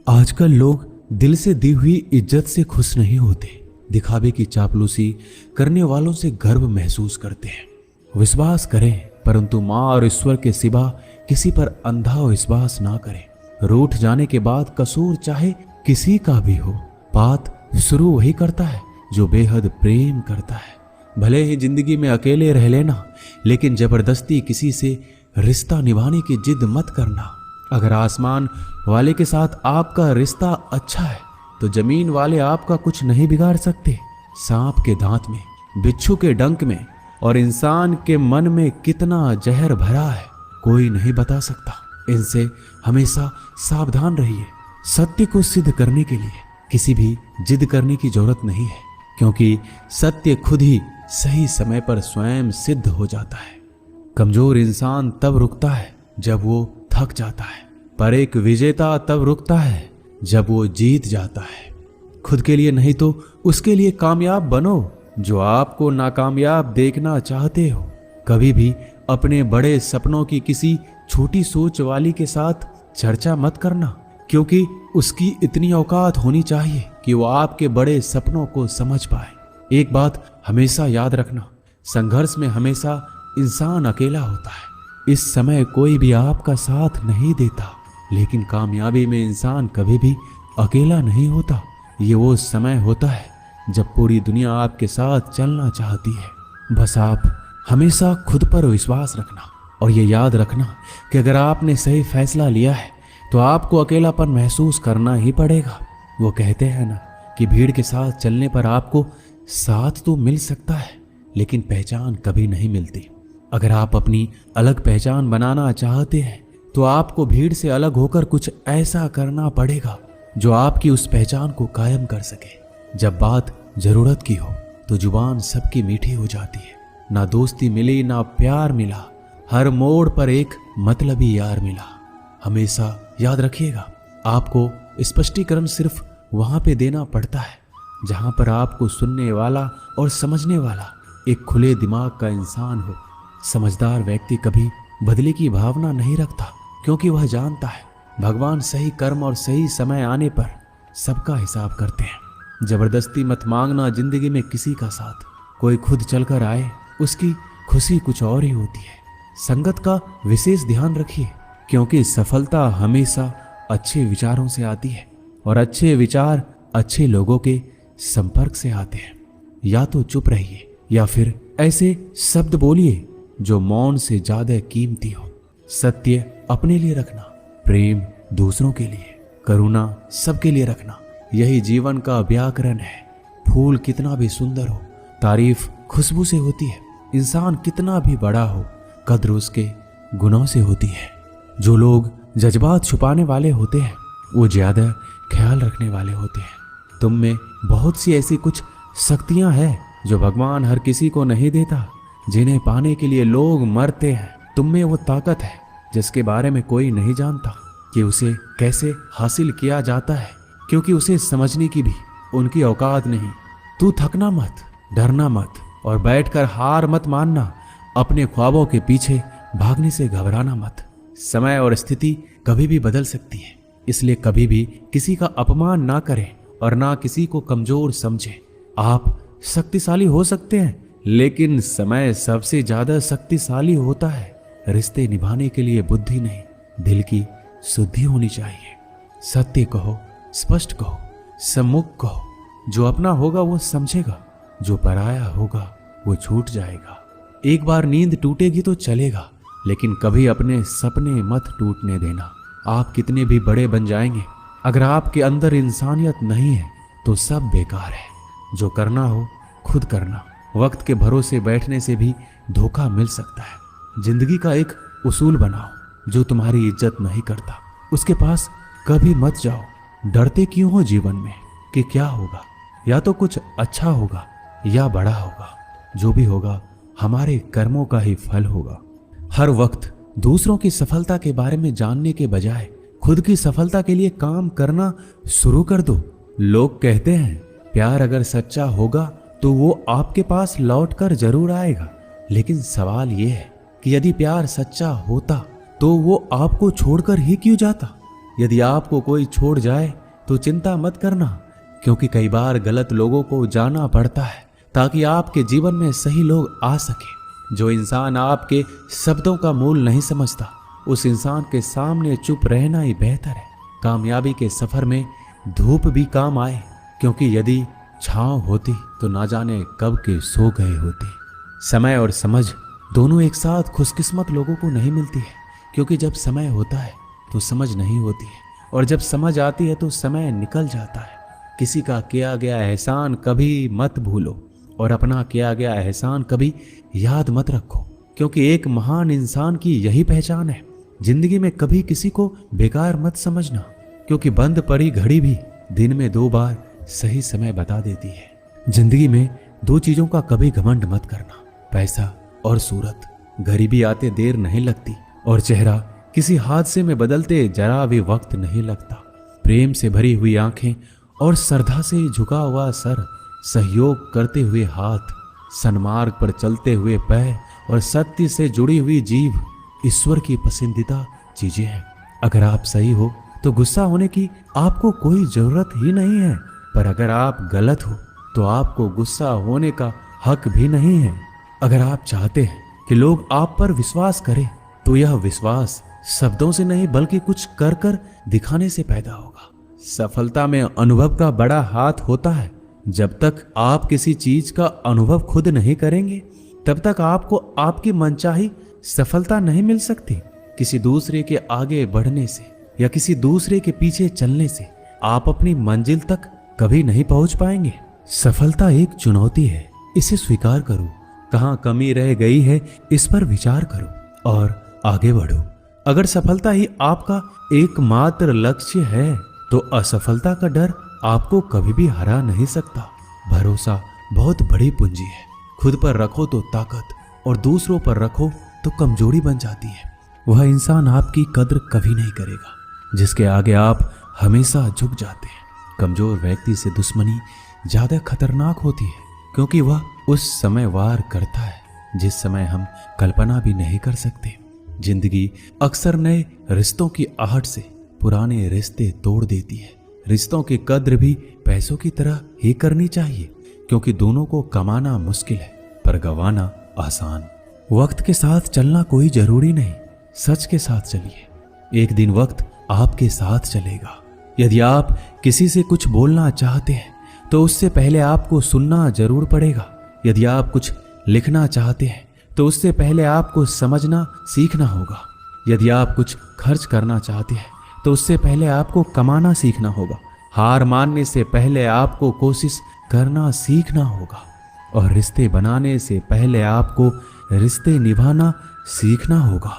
आजकल लोग दिल से दी हुई इज्जत से खुश नहीं होते, दिखावे की चापलूसी करने वालों से गर्व महसूस करते हैं। विश्वास करें, परंतु माँ और ईश्वर के सिवा किसी पर अंधा विश्वास ना करें। रूठ जाने के बाद कसूर चाहे किसी का भी हो, बात शुरू वही करता है जो बेहद प्रेम करता है। भले ही जिंदगी में अकेले रह लेना, लेकिन जबरदस्ती किसी से रिश्ता निभाने की जिद मत करना। अगर आसमान वाले के साथ आपका रिश्ता अच्छा है तो जमीन वाले आपका कुछ नहीं बिगाड़ सकते। सांप के दांत में, बिच्छू के डंक में और इंसान के मन में कितना जहर भरा है कोई नहीं बता सकता। इनसे हमेशा सावधान रहिए। सत्य को सिद्ध करने के लिए किसी भी जिद करने की जरूरत नहीं है, क्योंकि सत्य खुद ही सही समय पर स्वयं सिद्ध हो जाता है। कमजोर इंसान तब रुकता है जब वो थक जाता है, पर एक विजेता तब रुकता है जब वो जीत जाता है। खुद के लिए नहीं तो उसके लिए कामयाब बनो जो आपको नाकामयाब देखना चाहते हो। कभी भी अपने बड़े सपनों की किसी छोटी सोच वाली के साथ चर्चा मत करना, क्योंकि उसकी इतनी औकात होनी चाहिए कि वो आपके बड़े सपनों को समझ पाए। एक बात हमेशा याद रखना, संघर्ष में हमेशा इंसान अकेला होता है। इस समय कोई भी आपका साथ नहीं देता, लेकिन कामयाबी में इंसान कभी भी अकेला नहीं होता। ये वो समय होता है जब पूरी दुनिया आपके साथ चलना चाहती है। बस आप हमेशा खुद पर विश्वास रखना और ये याद रखना कि अगर आपने सही फैसला लिया है तो आपको अकेलापन महसूस करना ही पड़ेगा। वो कहते हैं ना कि भीड़ के साथ चलने पर आपको साथ तो मिल सकता है, लेकिन पहचान कभी नहीं मिलती। अगर आप अपनी अलग पहचान बनाना चाहते हैं तो आपको भीड़ से अलग होकर कुछ ऐसा करना पड़ेगा जो आपकी उस पहचान को कायम कर सके। जब बात जरूरत की हो तो जुबान सबकी मीठी हो जाती है। ना दोस्ती मिली ना प्यार मिला, हर मोड़ पर एक मतलबी यार मिला। हमेशा याद रखिएगा, आपको स्पष्टीकरण सिर्फ वहां पे देना पड़ता है जहां पर आपको सुनने वाला और समझने वाला एक खुले दिमाग का इंसान हो। समझदार व्यक्ति कभी बदले की भावना नहीं रखता, क्योंकि वह जानता है भगवान सही कर्म और सही समय आने पर सबका हिसाब करते हैं। जबरदस्ती मत मांगना जिंदगी में किसी का साथ। कोई खुद चलकर आए, उसकी खुशी कुछ और ही होती है। संगत का विशेष ध्यान रखिए, क्योंकि सफलता हमेशा अच्छे विचारों से आती है और अच्छे विचार अच्छे लोगों के संपर्क से आते हैं। या तो चुप रहिए या फिर ऐसे शब्द बोलिए जो मौन से ज्यादा कीमती हो। सत्य अपने लिए रखना, प्रेम दूसरों के लिए, करुणा सबके लिए रखना, यही जीवन का व्याकरण है। फूल कितना भी सुंदर हो, तारीफ खुशबू से होती है। इंसान कितना भी बड़ा हो, कद्र उसके गुणों से होती है। जो लोग जज्बात छुपाने वाले होते हैं वो ज्यादा ख्याल रखने वाले होते हैं। तुम में बहुत सी ऐसी कुछ शक्तियां हैं जो भगवान हर किसी को नहीं देता, जिन्हें पाने के लिए लोग मरते हैं। तुम में वो ताकत है जिसके बारे में कोई नहीं जानता कि उसे कैसे हासिल किया जाता है, क्योंकि उसे समझने की भी उनकी औकात नहीं। तू थकना मत, डरना मत और बैठकर हार मत मानना। अपने ख्वाबों के पीछे भागने से घबराना मत। समय और स्थिति कभी भी बदल सकती है, इसलिए कभी भी किसी का अपमान ना करें और ना किसी को कमजोर समझें। आप शक्तिशाली हो सकते हैं, लेकिन समय सबसे ज्यादा शक्तिशाली होता है। रिश्ते निभाने के लिए बुद्धि नहीं, दिल की शुद्धि होनी चाहिए। सत्य कहो, स्पष्ट कहो, सम्मुख कहो। जो अपना होगा वो समझेगा, जो पराया होगा वो छूट जाएगा। एक बार नींद टूटेगी तो चलेगा, लेकिन कभी अपने सपने मत टूटने देना। आप कितने भी बड़े बन जाएंगे, अगर आपके अंदर इंसानियत नहीं है तो सब बेकार है। जो करना हो खुद करना। वक्त के भरोसे बैठने से भी धोखा मिल सकता है। जिंदगी का एक उसूल बनाओ, जो तुम्हारी इज्जत नहीं करता उसके पास कभी मत जाओ। डरते क्यों हो जीवन में कि क्या होगा? या तो कुछ अच्छा होगा या बड़ा होगा। जो भी होगा हमारे कर्मों का ही फल होगा। हर वक्त दूसरों की सफलता के बारे में जानने के बजाय खुद की सफलता के लिए काम करना शुरू कर दो। लोग कहते हैं प्यार अगर सच्चा होगा तो वो आपके पास लौटकर जरूर आएगा, लेकिन सवाल ये है कि यदि प्यार सच्चा होता तो वो आपको छोड़कर ही क्यों जाता? यदि आपको कोई छोड़ जाए तो चिंता मत करना, क्योंकि कई बार गलत लोगों को जाना पड़ता है ताकि आपके जीवन में सही लोग आ सके। जो इंसान आपके शब्दों का मूल नहीं समझता, उस इंसान के सामने चुप रहना ही बेहतर है। कामयाबी के सफर में धूप भी काम आए, क्योंकि यदि छांव होती तो ना जाने कब के सो गए होते। समय और समझ दोनों एक साथ खुशकिस्मत लोगों को नहीं मिलती है, क्योंकि जब समय होता है तो समझ नहीं होती है, और जब समझ आती है तो समय निकल जाता है। किसी का किया गया एहसान कभी मत भूलो, और अपना किया गया एहसान कभी याद मत रखो, क्योंकि एक महान इंसान की यही पहचान है। जिंदगी में कभी किसी को बेकार मत समझना, क्योंकि बंद पड़ी घड़ी भी दिन में 2 बार सही समय बता देती है। जिंदगी में 2 चीजों का कभी घमंड मत करना, पैसा और सूरत। गरीबी आते देर नहीं लगती, और चेहरा किसी हादसे में बदलते जरा भी वक्त नहीं लगता। प्रेम से भरी हुई आंखें और श्रद्धा से झुका हुआ सर, सहयोग करते हुए हाथ, सन्मार्ग पर चलते हुए पैर और सत्य से जुड़ी हुई जीभ ईश्वर की पसंदीदा चीजें हैं। अगर आप सही हो तो गुस्सा होने की आपको कोई जरूरत ही नहीं है, पर अगर आप गलत हो तो आपको गुस्सा होने का हक भी नहीं है। अगर आप चाहते हैं कि लोग आप पर विश्वास करें, तो यह विश्वास शब्दों से नहीं बल्कि कुछ कर कर दिखाने से पैदा होगा। सफलता में अनुभव का बड़ा हाथ होता है। जब तक आप किसी चीज का अनुभव खुद नहीं करेंगे, तब तक आपको आपकी मनचाही सफलता नहीं मिल सकती। किसी दूसरे के आगे बढ़ने से या किसी दूसरे के पीछे चलने से आप अपनी मंजिल तक कभी नहीं पहुंच पाएंगे। सफलता एक चुनौती है, इसे स्वीकार करो। कहां कमी रह गई है, इस पर विचार करो और आगे बढ़ो। अगर सफलता ही आपका एकमात्र लक्ष्य है, तो असफलता का डर आपको कभी भी हरा नहीं सकता। भरोसा बहुत बड़ी पूंजी है। खुद पर रखो तो ताकत, और दूसरों पर रखो तो कमजोरी बन जाती है। वह इंसान आपकी कद्र कभी नहीं करेगा जिसके आगे आप हमेशा झुक जाते हैं। कमजोर व्यक्ति से दुश्मनी ज्यादा खतरनाक होती है, क्योंकि वह उस समय वार करता है जिस समय हम कल्पना भी नहीं कर सकते। जिंदगी अक्सर नए रिश्तों की आहट से पुराने रिश्ते तोड़ देती है। रिश्तों की कद्र भी पैसों की तरह ही करनी चाहिए, क्योंकि दोनों को कमाना मुश्किल है पर गंवाना आसान। वक्त के साथ चलना कोई जरूरी नहीं, सच के साथ चलिए। एक दिन वक्त आपके साथ चलेगा। यदि आप किसी से कुछ बोलना चाहते हैं तो उससे पहले आपको सुनना जरूर पड़ेगा। यदि आप कुछ लिखना चाहते हैं तो उससे पहले आपको समझना सीखना होगा। यदि आप कुछ खर्च करना चाहते हैं तो उससे पहले आपको कमाना सीखना होगा। हार मानने से पहले आपको कोशिश करना सीखना होगा, और रिश्ते बनाने से पहले आपको रिश्ते निभाना सीखना होगा।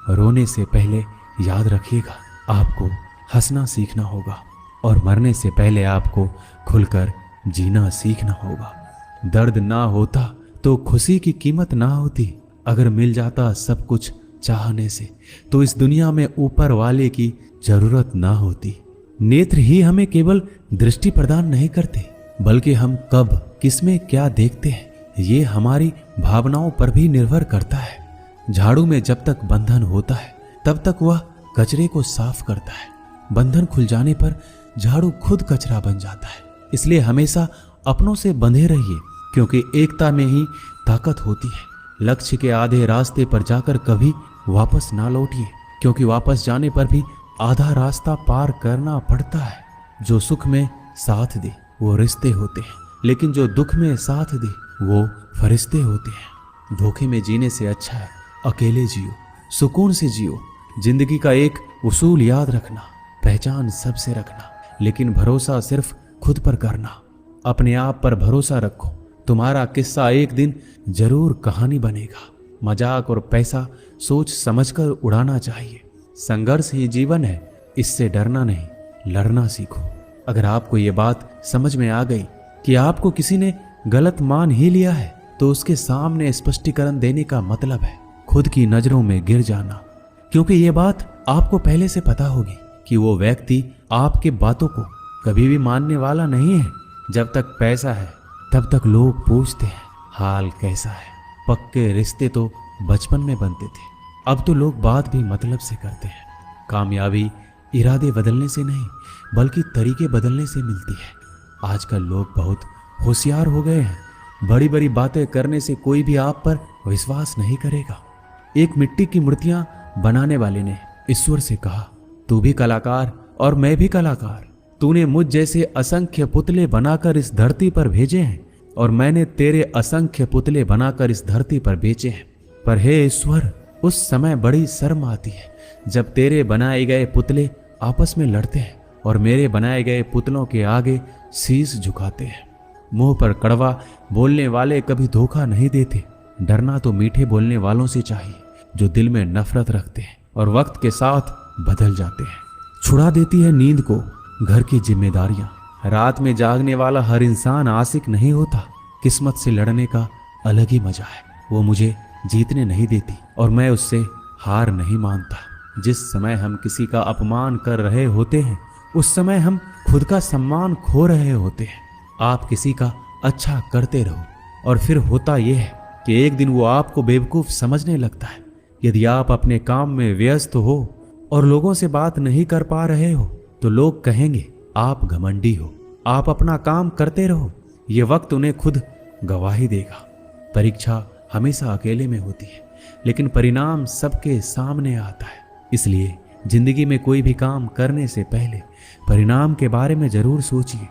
रोने से पहले याद रखिएगा, आपको हंसना सीखना होगा, और मरने से पहले आपको खुलकर जीना सीखना होगा। दर्द ना होता तो खुशी की कीमत ना होती। अगर मिल जाता सब कुछ चाहने से, तो इस दुनिया में ऊपर वाले की जरूरत ना होती। नेत्र ही हमें केवल दृष्टि प्रदान नहीं करते, बल्कि हम कब किसमें क्या देखते हैं ये हमारी भावनाओं पर भी निर्भर करता है। झाड़ू में जब तक बंधन होता है तब तक वह कचरे को साफ करता है। बंधन खुल जाने पर झाड़ू खुद कचरा बन जाता है। इसलिए हमेशा अपनों से बंधे रहिए, क्योंकि एकता में ही ताकत होती है। लक्ष्य के आधे रास्ते पर जाकर कभी वापस ना लौटिए, क्योंकि वापस जाने पर भी आधा रास्ता पार करना पड़ता है। जो सुख में साथ दे वो रिश्ते होते हैं, लेकिन जो दुख में साथ दे वो फरिश्ते होते हैं। धोखे में जीने से अच्छा है अकेले जियो, सुकून से जियो। जिंदगी का एक उसूल याद रखना, पहचान सबसे रखना, लेकिन भरोसा सिर्फ खुद पर करना। अपने आप पर भरोसा रखो, तुम्हारा किस्सा एक दिन जरूर कहानी बनेगा। मजाक और पैसा सोच समझकर उड़ाना चाहिए। संघर्ष ही जीवन है, इससे डरना नहीं लड़ना सीखो। अगर आपको ये बात समझ में आ गई कि आपको किसी ने गलत मान ही लिया है, तो उसके सामने स्पष्टीकरण देने का मतलब है खुद की नजरों में गिर जाना, क्योंकि ये बात आपको पहले से पता होगी कि वो व्यक्ति आपके बातों को कभी भी मानने वाला नहीं है। जब तक पैसा है तब तक लोग पूछते हैं हाल कैसा है। पक्के रिश्ते तो बचपन में बनते थे, अब तो लोग बात भी मतलब से करते हैं। कामयाबी इरादे बदलने से नहीं बल्कि तरीके बदलने से मिलती है। आजकल लोग बहुत होशियार हो गए हैं। बड़ी बड़ी बातें करने से कोई भी आप पर विश्वास नहीं करेगा। एक मिट्टी की मूर्तियां बनाने वाले ने ईश्वर से कहा, तू भी कलाकार और मैं भी कलाकार। तूने मुझ जैसे असंख्य पुतले बनाकर इस धरती पर भेजे हैं और मैंने तेरे असंख्य पुतले बनाकर इस धरती पर बेचे हैं। पर हे ईश्वर, उस समय बड़ी शर्म आती है जब तेरे बनाए गए पुतले आपस में लड़ते हैं और मेरे बनाए गए पुतलों के आगे शीश झुकाते हैं। मुंह पर कड़वा बोलने वाले कभी धोखा नहीं देते। डरना तो मीठे बोलने वालों से चाहिए जो दिल में नफरत रखते हैं और वक्त के साथ बदल जाते हैं। छुड़ा देती है नींद को घर की जिम्मेदारियां। रात में जागने वाला हर इंसान आशिक नहीं होता। किस्मत से लड़ने का अलग ही मजा है। वो मुझे जीतने नहीं देती और मैं उससे हार नहीं मानता। जिस समय हम किसी का अपमान कर रहे होते हैं उस समय हम खुद का सम्मान खो रहे होते हैं। आप किसी का अच्छा करते रहो और फिर होता यह है कि एक दिन वो आपको बेवकूफ समझने लगता है। यदि आप अपने काम में व्यस्त हो और लोगों से बात नहीं कर पा रहे हो तो लोग कहेंगे आप घमंडी हो। आप अपना काम करते रहो, ये वक्त उन्हें खुद गवाही देगा। परीक्षा हमेशा अकेले में होती है लेकिन परिणाम सबके सामने आता है। इसलिए जिंदगी में कोई भी काम करने से पहले परिणाम के बारे में जरूर सोचिए।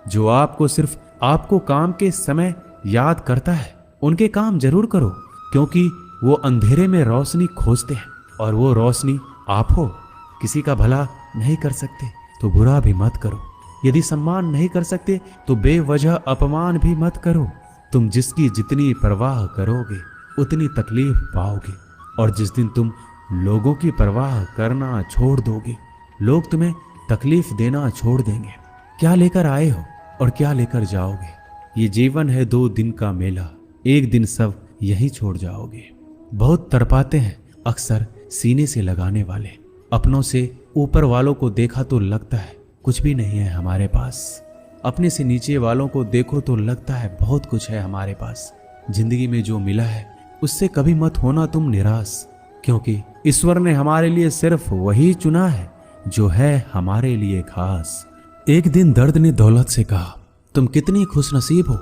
जो आपको सिर्फ आपको काम के समय याद करता है उनके काम जरूर करो, क्योंकि वो अंधेरे में रोशनी खोजते हैं और वो रोशनी आप हो। किसी का भला नहीं कर सकते तो बुरा भी मत करो। यदि सम्मान नहीं कर सकते तो बेवजह अपमान भी मत करो। तुम जिसकी जितनी परवाह करोगे उतनी तकलीफ पाओगे और जिस दिन तुम लोगों की परवाह करना छोड़ दोगे लोग तुम्हें तकलीफ देना छोड़ देंगे। क्या लेकर आए हो और क्या लेकर जाओगे? ये जीवन है 2 दिन का मेला, एक दिन सब यही छोड़ जाओगे। बहुत तड़पाते हैं अक्सर सीने से लगाने वाले। अपनों से ऊपर वालों को देखा तो लगता है कुछ भी नहीं है हमारे पास। अपने से नीचे वालों को देखो तो लगता है बहुत कुछ है हमारे पास। जिंदगी में जो मिला है उससे कभी मत होना तुम निराश, क्योंकि ईश्वर ने हमारे लिए सिर्फ वही चुना है जो है हमारे लिए खास। एक दिन दर्द ने दौलत से कहा, तुम कितनी खुशनसीब हो,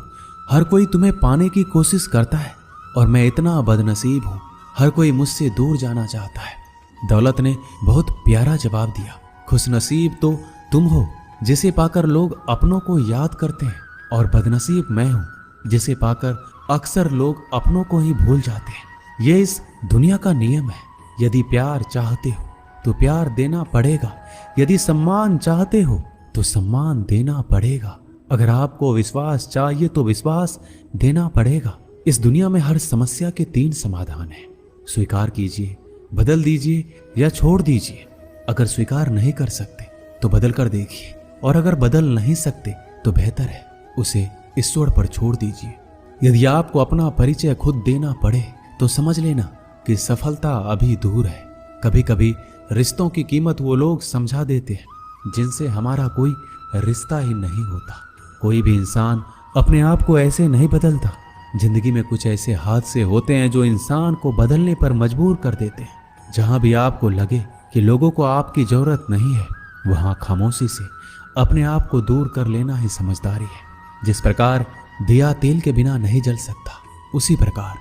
हर कोई तुम्हें पाने की कोशिश करता है और मैं इतना बदनसीब हूँ, हर कोई मुझसे दूर जाना चाहता है। दौलत ने बहुत प्यारा जवाब दिया, खुशनसीब तो तुम हो जिसे पाकर लोग अपनों को याद करते हैं और बदनसीब मैं हूँ जिसे पाकर अक्सर लोग अपनों को ही भूल जाते हैं। ये इस दुनिया का नियम है। यदि प्यार चाहते हो तो प्यार देना पड़ेगा, यदि सम्मान चाहते हो तो सम्मान देना पड़ेगा। अगर आपको विश्वास चाहिए तो विश्वास देना पड़ेगा। इस दुनिया में हर समस्या के 3 समाधान हैं। स्वीकार कीजिए, बदल दीजिए या छोड़ दीजिए। अगर स्वीकार नहीं कर सकते तो बदल कर देखिए और अगर बदल नहीं सकते तो बेहतर है उसे ईश्वर पर छोड़ दीजिए। यदि आपको अपना परिचय खुद देना पड़े तो समझ लेना कि सफलता अभी दूर है। कभी कभी रिश्तों की कीमत वो लोग समझा देते हैं जिनसे हमारा कोई रिश्ता ही नहीं होता। कोई भी इंसान अपने आप को ऐसे नहीं बदलता। जिंदगी में कुछ ऐसे हादसे होते हैं जो इंसान को बदलने पर मजबूर कर देते हैं। जहां भी आपको लगे कि लोगों को आपकी जरूरत नहीं है वहां खामोशी से अपने आप को दूर कर लेना ही समझदारी है। जिस प्रकार दिया तेल के बिना नहीं जल सकता, उसी प्रकार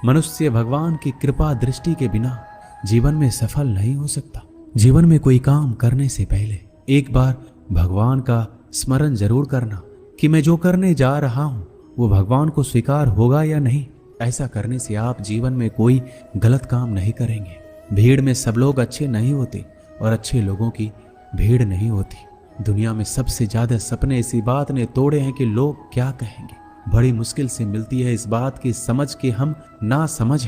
मनुष्य भगवान की कृपा दृष्टि के बिना जीवन में सफल नहीं हो सकता। जीवन में कोई काम करने से पहले एक बार भगवान का स्मरण जरूर करना कि मैं जो करने जा रहा हूं वो भगवान को स्वीकार होगा या नहीं। ऐसा करने से आप जीवन में कोई गलत काम नहीं करेंगे। भीड़ में सब लोग अच्छे नहीं होते और अच्छे लोगों की भीड़ नहीं होती। दुनिया में सबसे ज्यादा सपने इसी बात ने तोड़े हैं कि लोग क्या कहेंगे। बड़ी मुश्किल से मिलती है इस बात की समझ कि हम ना समझ हैं।